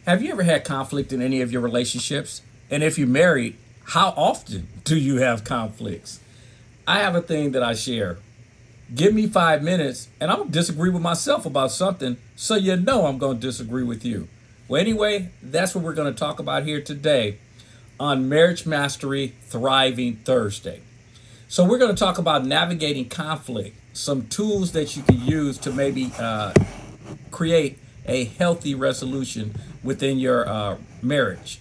Have you ever had conflict in any of your relationships? And if you're married, how often do you have conflicts? I have a thing that I share. Give me 5 minutes and I'm going to disagree with myself about something, so you know I'm going to disagree with you. Well, anyway, that's what we're going to talk about here today on Marriage Mastery Thriving Thursday. So we're going to talk about navigating conflict, some tools that you can use to maybe create a healthy resolution within your marriage.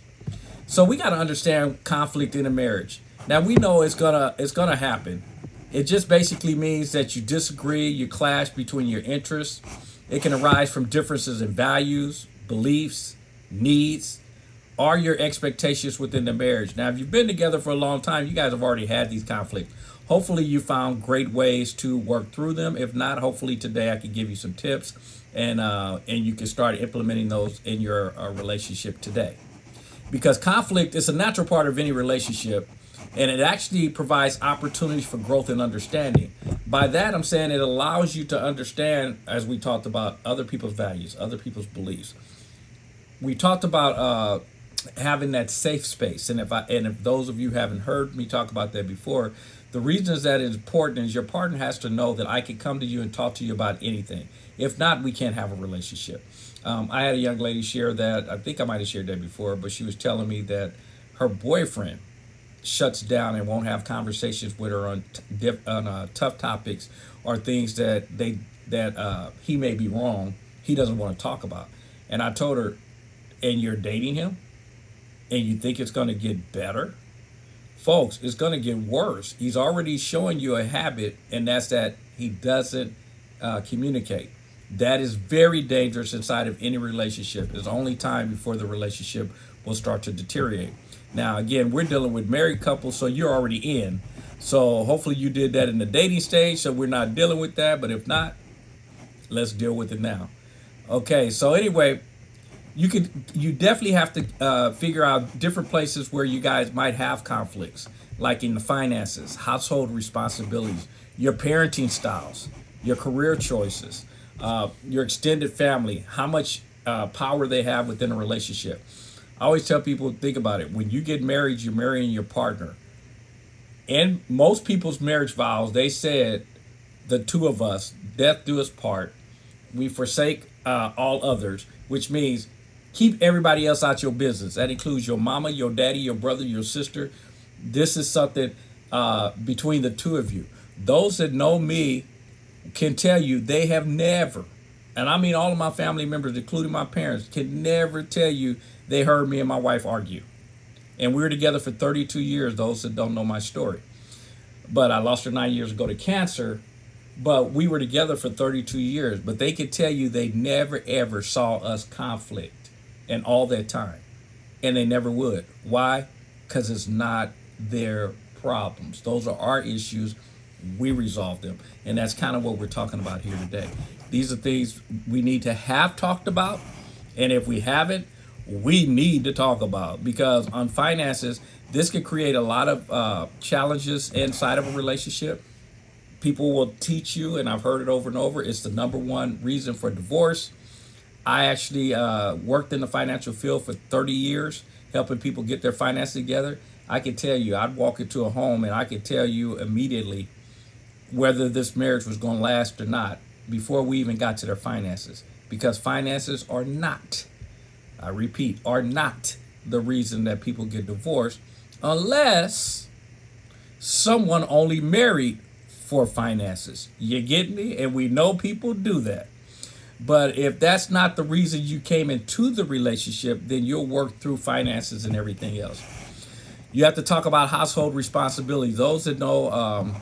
So we got to understand conflict in a marriage. Now we know it's gonna happen. It just basically means that you disagree, you clash between your interests. It can arise from differences in values, beliefs, needs, or your expectations within the marriage. Now, if you've been together for a long time, you guys have already had these conflicts. Hopefully you found great ways to work through them. If not, hopefully today I can give you some tips and you can start implementing those in your relationship today. Because conflict is a natural part of any relationship, and it actually provides opportunities for growth and understanding. By that, I'm saying it allows you to understand, as we talked about, other people's values, other people's beliefs. We talked about having that safe space, and if those of you haven't heard me talk about that before, the reasons that it's important is your partner has to know that I can come to you and talk to you about anything. If not, we can't have a relationship. I had a young lady share that. I think I might have shared that before, but she was telling me that her boyfriend shuts down and won't have conversations with her on tough topics or things that he may be wrong, he doesn't want to talk about. And I told her, and you're dating him, and you think it's going to get better? Folks, it's going to get worse. He's already showing you a habit, and that's that he doesn't communicate. That is very dangerous inside of any relationship. There's only time before the relationship will start to deteriorate. Now, again, we're dealing with married couples, so you're already in. So hopefully you did that in the dating stage, so we're not dealing with that. But if not, let's deal with it now. Okay, so anyway, you definitely have to figure out different places where you guys might have conflicts, like in the finances, household responsibilities, your parenting styles, your career choices, your extended family, how much power they have within a relationship. I always tell people, think about it. When you get married, you're marrying your partner. In most people's marriage vows, they said, the two of us, death do us part. We forsake all others, which means keep everybody else out your business. That includes your mama, your daddy, your brother, your sister. This is something between the two of you. Those that know me can tell you they have never, and I mean all of my family members, including my parents, can never tell you they heard me and my wife argue. And we were together for 32 years, those that don't know my story. But I lost her 9 years ago to cancer, but we were together for 32 years. But they could tell you they never, ever saw us conflict in all that time. And they never would. Why? Because it's not their problems. Those are our issues. We resolve them. And that's kind of what we're talking about here today. These are things we need to have talked about. And if we haven't, we need to talk about, because on finances, this could create a lot of challenges inside of a relationship. People will teach you, and I've heard it over and over, it's the number one reason for divorce. I actually worked in the financial field for 30 years, helping people get their finances together. I can tell you, I'd walk into a home and I could tell you immediately whether this marriage was going to last or not before we even got to their finances, because finances are not, I repeat, are not the reason that people get divorced, unless someone only married for finances. You get me? And we know people do that. But if that's not the reason you came into the relationship, then you'll work through finances and everything else. You have to talk about household responsibilities. Those that know,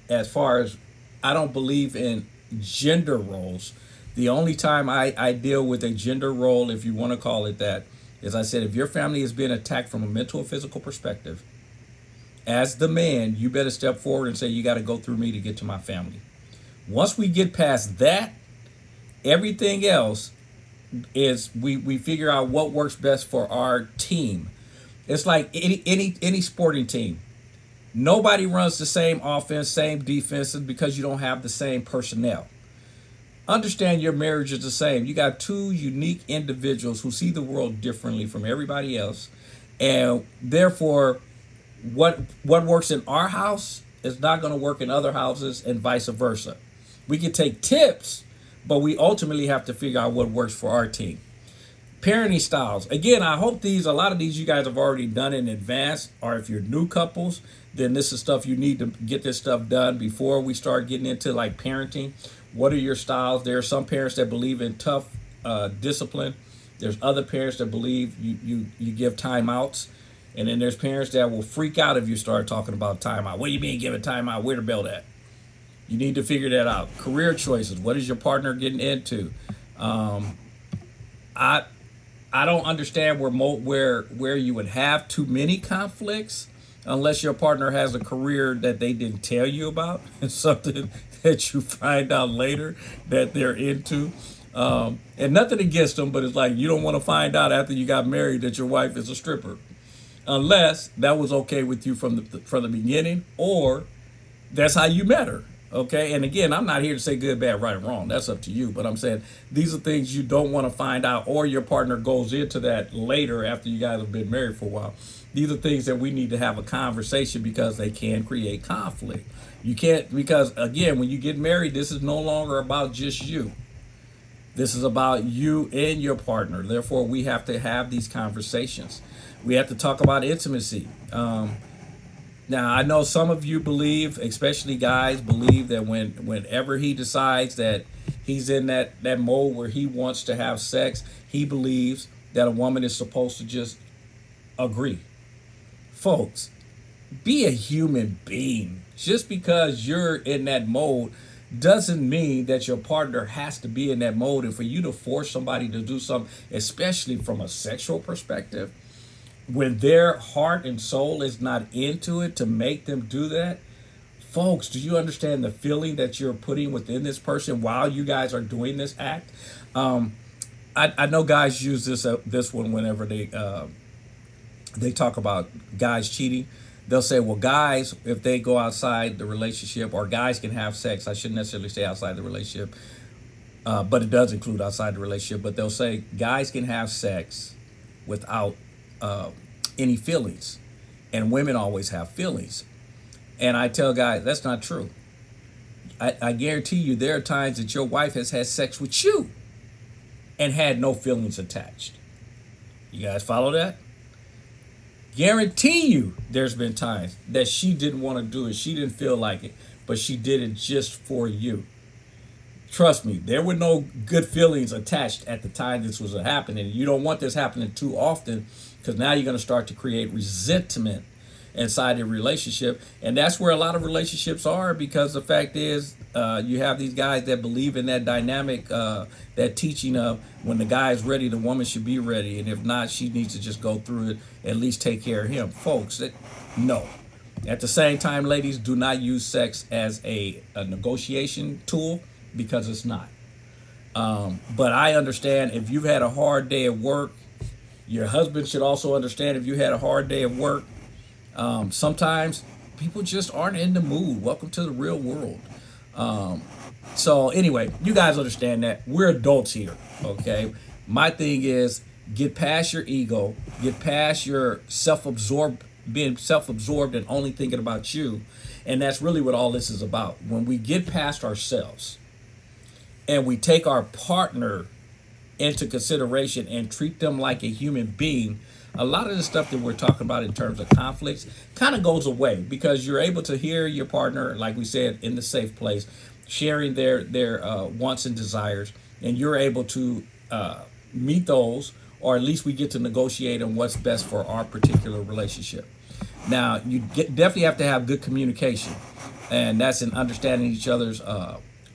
as far as, I don't believe in gender roles. The only time I deal with a gender role, if you want to call it that, is I said, if your family is being attacked from a mental or physical perspective, as the man, you better step forward and say, you got to go through me to get to my family. Once we get past that, everything else is we figure out what works best for our team. It's like any sporting team. Nobody runs the same offense, same defense, because you don't have the same personnel. Understand your marriage is the same. You got two unique individuals who see the world differently from everybody else, and therefore, what works in our house is not going to work in other houses, and vice versa. We can take tips, but we ultimately have to figure out what works for our team. Parenting styles. Again, I hope a lot of these you guys have already done in advance, or if you're new couples, then this is stuff you need to get this stuff done before we start getting into like parenting. What are your styles? There are some parents that believe in tough discipline. There's other parents that believe you give timeouts. And then there's parents that will freak out if you start talking about timeout. What do you mean giving timeout? Where the belt at? You need to figure that out. Career choices. What is your partner getting into? I I don't understand where you would have too many conflicts unless your partner has a career that they didn't tell you about and something that you find out later that they're into. And nothing against them, but it's like you don't want to find out after you got married that your wife is a stripper, unless that was okay with you from the beginning, or that's how you met her. Okay, and again, I'm not here to say good, bad, right, or wrong. That's up to you. But I'm saying these are things you don't want to find out, or your partner goes into that later after you guys have been married for a while. These are things that we need to have a conversation because they can create conflict. You can't, because again, when you get married, this is no longer about just you. This is about you and your partner. Therefore, we have to have these conversations. We have to talk about intimacy. Now, I know some of you believe, especially guys, believe that whenever he decides that he's in that mode where he wants to have sex, he believes that a woman is supposed to just agree. Folks, be a human being. Just because you're in that mode doesn't mean that your partner has to be in that mode. And for you to force somebody to do something, especially from a sexual perspective, when their heart and soul is not into it, to make them do that, folks, do you understand the feeling that you're putting within this person while you guys are doing this act? I know guys use this one whenever they talk about guys cheating. They'll say, well, guys, if they go outside the relationship, or guys can have sex, I shouldn't necessarily say outside the relationship, but it does include outside the relationship, but they'll say guys can have sex without any feelings, and women always have feelings. And I tell guys that's not true. I guarantee you there are times that your wife has had sex with you and had no feelings attached. You guys follow that? Guarantee you there's been times that she didn't want to do it, she didn't feel like it, but she did it just for you. Trust me, there were no good feelings attached at the time this was happening. You don't want this happening too often, because now you're going to start to create resentment inside the relationship. And that's where a lot of relationships are, because the fact is you have these guys that believe in that dynamic, that teaching of when the guy is ready, the woman should be ready. And if not, she needs to just go through it, at least take care of him. Folks, no. At the same time, ladies, do not use sex as a negotiation tool, because it's not. But I understand if you've had a hard day at work, your husband should also understand if you had a hard day at work. Sometimes people just aren't in the mood. Welcome to the real world. So anyway, you guys understand that. We're adults here, okay? My thing is, get past your ego, get past your being self-absorbed and only thinking about you. And that's really what all this is about. When we get past ourselves and we take our partner into consideration and treat them like a human being, a lot of the stuff that we're talking about in terms of conflicts kind of goes away, because you're able to hear your partner, like we said, in the safe place, sharing their wants and desires, and you're able to meet those, or at least we get to negotiate on what's best for our particular relationship. Now, you definitely have to have good communication, and that's in understanding each other's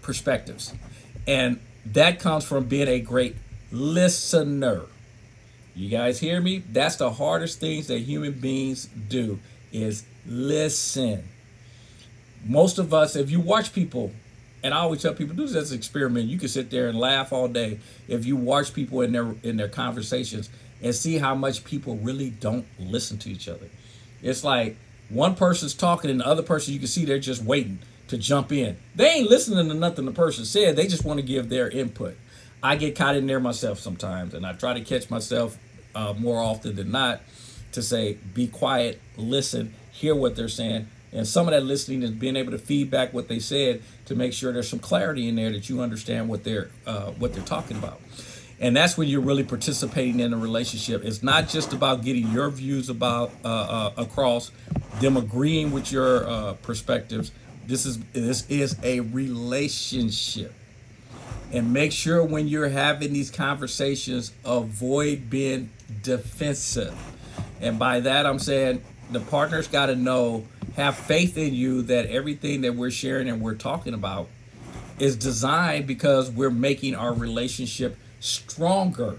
perspectives. And that comes from being a great listener. You guys hear me? That's the hardest things that human beings do, is listen. Most of us, if you watch people, and I always tell people, do this as an experiment. You can sit there and laugh all day if you watch people in their conversations and see how much people really don't listen to each other. It's like one person's talking and the other person, you can see they're just waiting to jump in. They ain't listening to nothing the person said. They just want to give their input. I get caught in there myself sometimes, and I try to catch myself more often than not to say, be quiet, listen, hear what they're saying. And some of that listening is being able to feedback what they said to make sure there's some clarity in there that you understand what they're talking about. And that's when you're really participating in a relationship. It's not just about getting your views about across, them agreeing with your perspectives. This is a relationship. And make sure when you're having these conversations, avoid being defensive. And by that, I'm saying the partner's got to know, have faith in you that everything that we're sharing and we're talking about is designed because we're making our relationship stronger.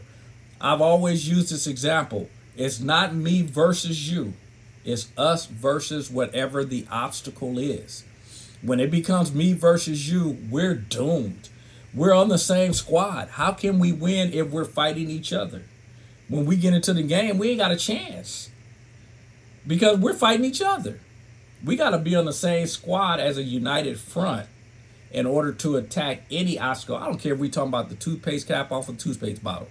I've always used this example. It's not me versus you. It's us versus whatever the obstacle is. When it becomes me versus you, we're doomed. We're on the same squad. How can we win if we're fighting each other? When we get into the game, we ain't got a chance because we're fighting each other. We got to be on the same squad as a united front in order to attack any obstacle. I don't care if we're talking about the toothpaste cap off a toothpaste bottle.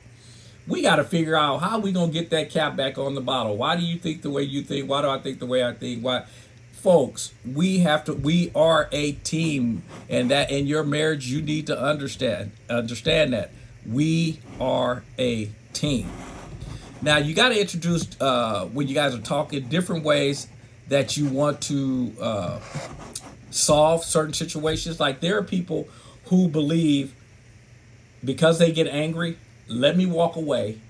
We got to figure out how we going to get that cap back on the bottle. Why do you think the way you think? Why do I think the way I think? Why? Folks, we are a team, and that in your marriage, you need to understand that we are a team. Now, you got to introduce, when you guys are talking, different ways that you want to solve certain situations. Like there are people who believe because they get angry, let me walk away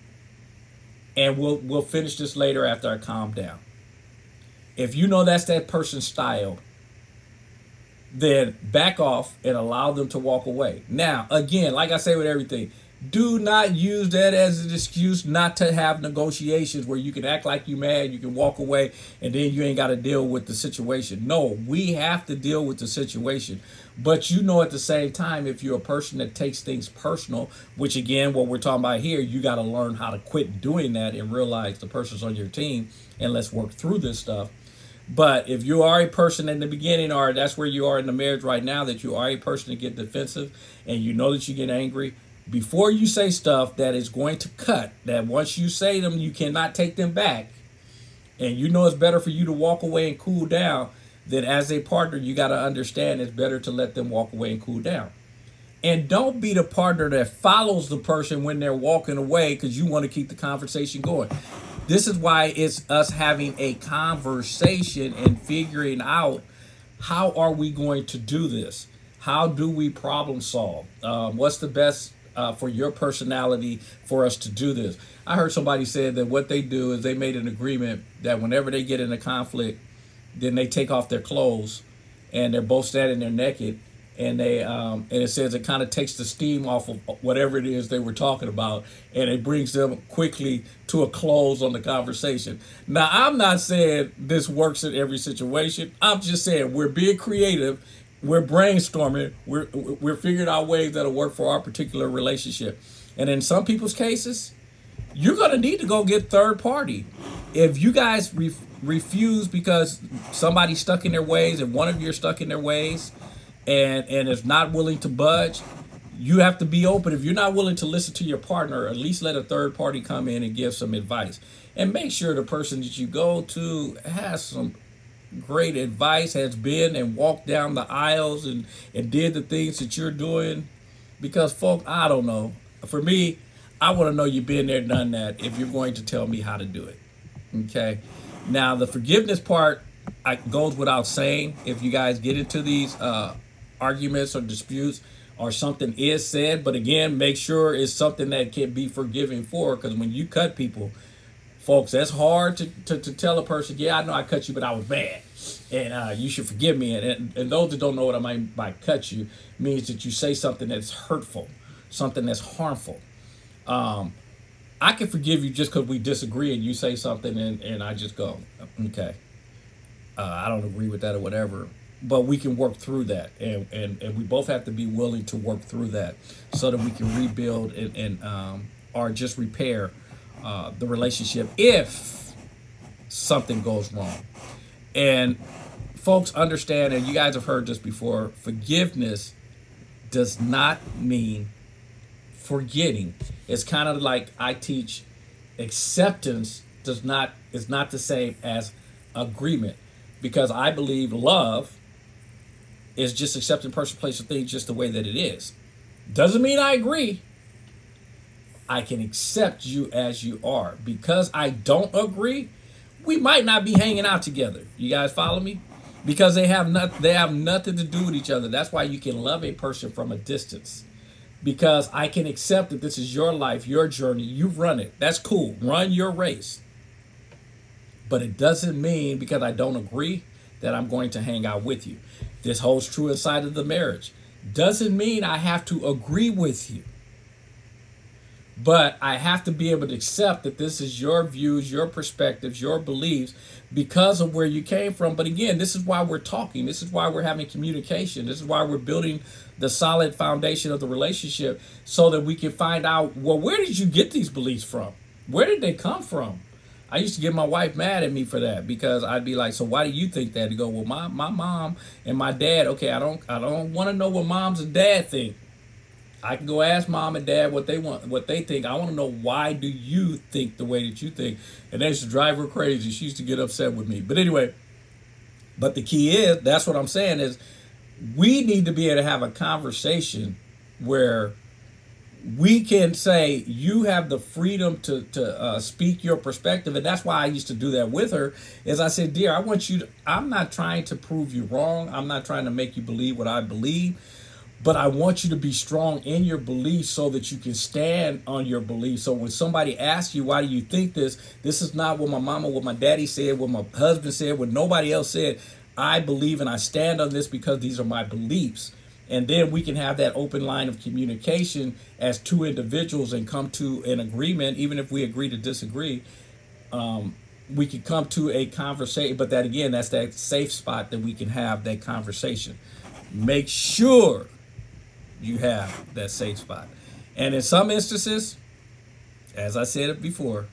and we'll finish this later after I calm down. If you know that's that person's style, then back off and allow them to walk away. Now, again, like I say with everything, do not use that as an excuse not to have negotiations where you can act like you mad, you can walk away, and then you ain't got to deal with the situation. No, we have to deal with the situation. But you know at the same time, if you're a person that takes things personal, which again, what we're talking about here, you got to learn how to quit doing that and realize the person's on your team and let's work through this stuff. But if you are a person in the beginning, or that's where you are in the marriage right now, that you are a person to get defensive and you know that you get angry, before you say stuff that is going to cut, that once you say them, you cannot take them back, and you know it's better for you to walk away and cool down, then as a partner, you got to understand it's better to let them walk away and cool down. And don't be the partner that follows the person when they're walking away because you want to keep the conversation going. This is why it's us having a conversation and figuring out how are we going to do this? How do we problem solve? What's the best for your personality for us to do this? I heard somebody say that what they do is they made an agreement that whenever they get in a conflict, then they take off their clothes and they're both standing there naked, and and it says it kind of takes the steam off of whatever it is they were talking about, and it brings them quickly to a close on the conversation. Now, I'm not saying this works in every situation. I'm just saying we're being creative, we're brainstorming, we're figuring out ways that'll work for our particular relationship. And in some people's cases, you're going to need to go get third party. If you guys refuse because somebody's stuck in their ways and one of you are stuck in their ways and is not willing to budge, you have to be open. If you're not willing to listen to your partner, at least let a third party come in and give some advice. And make sure the person that you go to has some great advice, has been and walked down the aisles and did the things that you're doing. Because, folks, I don't know. For me, I want to know you've been there, done that, if you're going to tell me how to do it. Okay? Now, the forgiveness part goes without saying. If you guys get into these arguments or disputes or something is said, but again, make sure it's something that can be forgiven for, because when you cut people, folks, that's hard to tell a person, yeah, I know I cut you, but I was bad, and you should forgive me. And those that don't know what I mean by cut you means that you say something that's hurtful, something that's harmful. I can forgive you just because we disagree and you say something and I just go, okay, I don't agree with that or whatever. But we can work through that, and we both have to be willing to work through that so that we can rebuild and or just repair the relationship if something goes wrong. And folks understand, and you guys have heard this before, forgiveness does not mean forgetting. It's kind of like I teach, acceptance is not the same as agreement, because I believe love is just accepting person, place, or thing just the way that it is. Doesn't mean I agree. I can accept you as you are. Because I don't agree, we might not be hanging out together. You guys follow me? Because they have nothing to do with each other. That's why you can love a person from a distance. Because I can accept that this is your life, your journey. You run it. That's cool. Run your race. But it doesn't mean because I don't agree that I'm going to hang out with you. This holds true inside of the marriage. Doesn't mean I have to agree with you. But I have to be able to accept that this is your views, your perspectives, your beliefs because of where you came from. But again, this is why we're talking. This is why we're having communication. This is why we're building the solid foundation of the relationship so that we can find out, well, where did you get these beliefs from? Where did they come from? I used to get my wife mad at me for that because I'd be like, so why do you think that? To go, well, my mom and my dad, okay, I don't want to know what moms and dad think. I can go ask mom and dad what they want, what they think. I want to know, why do you think the way that you think? And that used to drive her crazy. She used to get upset with me. But anyway, but the key is, that's what I'm saying is, we need to be able to have a conversation where we can say, you have the freedom to speak your perspective. And that's why I used to do that with her, is I said, dear, I'm not trying to prove you wrong. I'm not trying to make you believe what I believe. But I want you to be strong in your beliefs so that you can stand on your beliefs. So when somebody asks you, why do you think this? This is not what my mama, what my daddy said, what my husband said, what nobody else said. I believe and I stand on this because these are my beliefs. And then we can have that open line of communication as two individuals and come to an agreement, even if we agree to disagree. We can come to a conversation, but that again, that's that safe spot that we can have that conversation. Make sure you have that safe spot. And in some instances, as I said it before,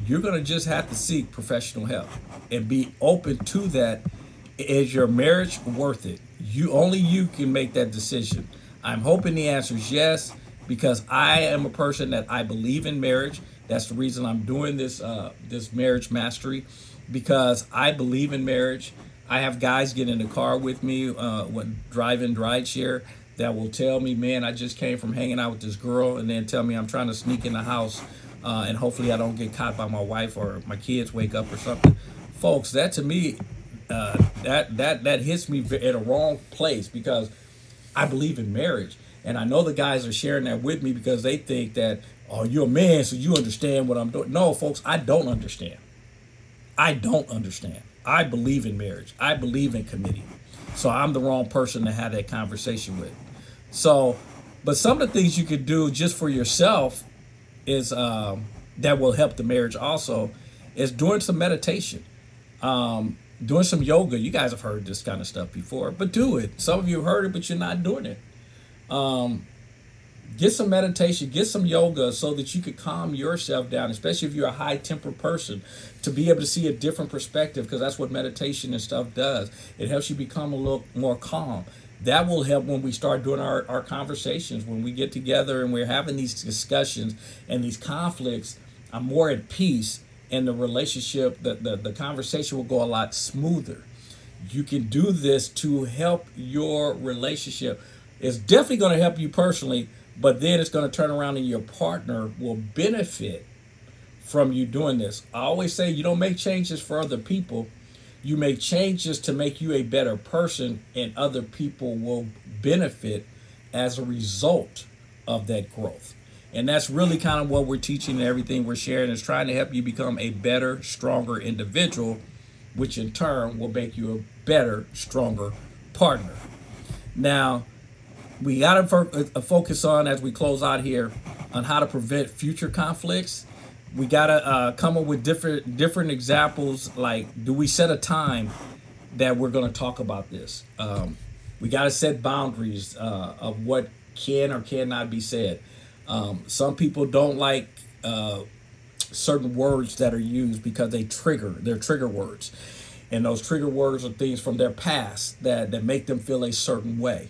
you're going to just have to seek professional help and be open to that. Is your marriage worth it? You can make that decision. I'm hoping the answer is yes, because I am a person that I believe in marriage. That's the reason I'm doing this this marriage mastery, because I believe in marriage. I have guys get in the car with me when driving rideshare that will tell me, man, I just came from hanging out with this girl, and then tell me I'm trying to sneak in the house and hopefully I don't get caught by my wife or my kids wake up or something. Folks, that to me, that hits me in a wrong place, because I believe in marriage. And I know the guys are sharing that with me because they think that, oh, you're a man, so you understand what I'm doing. No, folks, I don't understand. I don't understand. I believe in marriage. I believe in committing. So I'm the wrong person to have that conversation with. So, but some of the things you could do just for yourself is that will help the marriage also, is doing some meditation, doing some yoga. You guys have heard this kind of stuff before, but do it. Some of you have heard it, but you're not doing it. Get some meditation, get some yoga so that you could calm yourself down, especially if you're a high-tempered person, to be able to see a different perspective, because that's what meditation and stuff does. It helps you become a little more calm. That will help when we start doing our conversations, when we get together and we're having these discussions and these conflicts. I'm more at peace, and the relationship, the conversation will go a lot smoother. You can do this to help your relationship. It's definitely going to help you personally, but then it's going to turn around and your partner will benefit from you doing this. I always say you don't make changes for other people. You make changes to make you a better person, and other people will benefit as a result of that growth. And that's really kind of what we're teaching, and everything we're sharing is trying to help you become a better, stronger individual, which in turn will make you a better, stronger partner. Now, we got to focus on, as we close out here, on how to prevent future conflicts. We got to come up with different examples, like, do we set a time that we're going to talk about this? We got to set boundaries of what can or cannot be said. Some people don't like certain words that are used because they're trigger words. And those trigger words are things from their past that make them feel a certain way.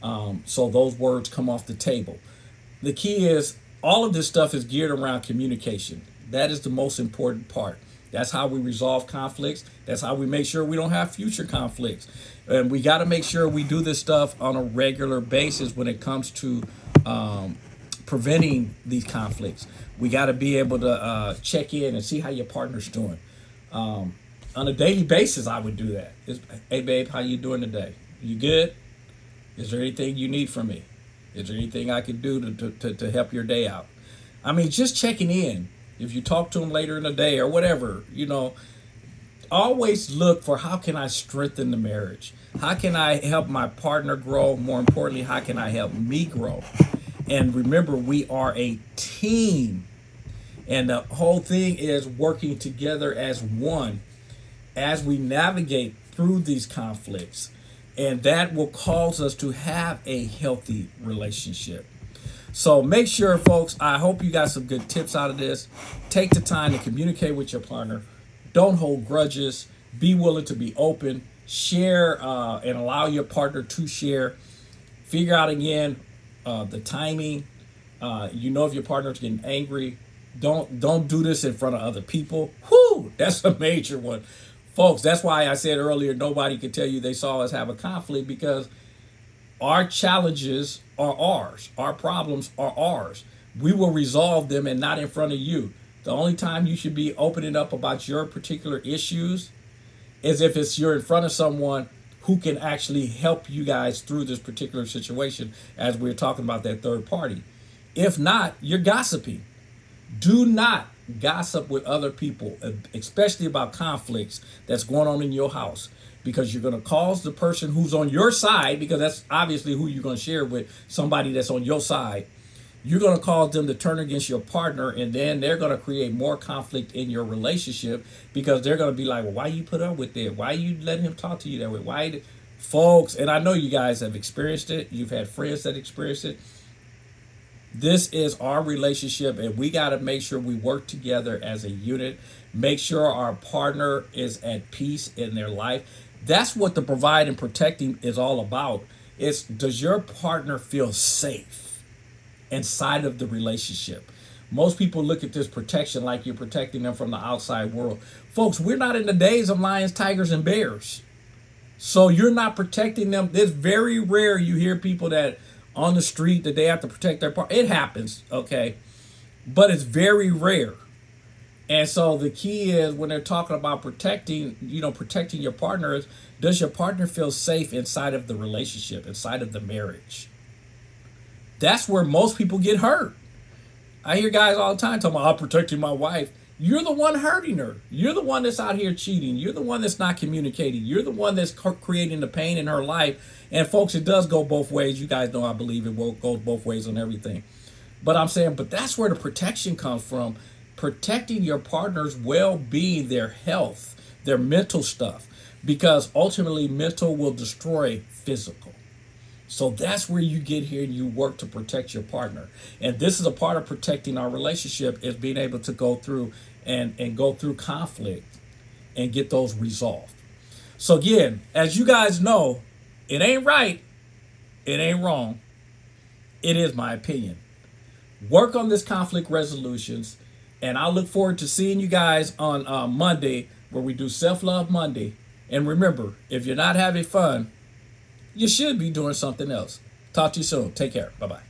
So those words come off the table. The key is all of this stuff is geared around communication. That is the most important part. That's how we resolve conflicts. That's how we make sure we don't have future conflicts. And we got to make sure we do this stuff on a regular basis when it comes to preventing these conflicts. We got to be able to check in and see how your partner's doing. On a daily basis, I would do that. Hey, babe, how you doing today? You good? Is there anything you need from me? Is there anything I could do to help your day out? I mean, just checking in. If you talk to them later in the day or whatever, always look for how can I strengthen the marriage? How can I help my partner grow? More importantly, how can I help me grow? And remember, we are a team. And the whole thing is working together as one as we navigate through these conflicts. And that will cause us to have a healthy relationship. So make sure, folks, I hope you got some good tips out of this. Take the time to communicate with your partner. Don't hold grudges. Be willing to be open. Share and allow your partner to share. Figure out again the timing. If your partner's getting angry. Don't do this in front of other people. Whoo, that's a major one. Folks, that's why I said earlier, nobody could tell you they saw us have a conflict, because our challenges are ours. Our problems are ours. We will resolve them and not in front of you. The only time you should be opening up about your particular issues is if you're in front of someone who can actually help you guys through this particular situation, as we're talking about that third party. If not, you're gossiping. Do not gossip with other people, especially about conflicts that's going on in your house, because you're going to cause the person who's on your side, because that's obviously who you're going to share with, somebody that's on your side. You're going to cause them to turn against your partner, and then they're going to create more conflict in your relationship, because they're going to be like, well, why you put up with it? Why you letting him talk to you that way? Folks, and I know you guys have experienced it. You've had friends that experienced it. This is our relationship, and we got to make sure we work together as a unit. Make sure our partner is at peace in their life. That's what the provide and protecting is all about. Does your partner feel safe inside of the relationship? Most people look at this protection like you're protecting them from the outside world. Folks, we're not in the days of lions, tigers, and bears. So you're not protecting them. It's very rare you hear people that on the street that they have to protect their partner. It happens, okay? But it's very rare. And so the key is, when they're talking about protecting your partner, does your partner feel safe inside of the relationship, inside of the marriage? That's where most people get hurt. I hear guys all the time talking about, I'm protecting my wife. You're the one hurting her. You're the one that's out here cheating. You're the one that's not communicating. You're the one that's creating the pain in her life. And folks, it does go both ways. You guys know I believe it goes both ways on everything. But I'm saying, that's where the protection comes from. Protecting your partner's well-being, their health, their mental stuff. Because ultimately, mental will destroy physical. So that's where you get here and you work to protect your partner. And this is a part of protecting our relationship, is being able to go through and go through conflict and get those resolved. So again, as you guys know, it ain't right, it ain't wrong, it is my opinion. Work on this conflict resolutions, and I look forward to seeing you guys on Monday, where we do Self-Love Monday. And remember, if you're not having fun, you should be doing something else. Talk to you soon. Take care. Bye-bye.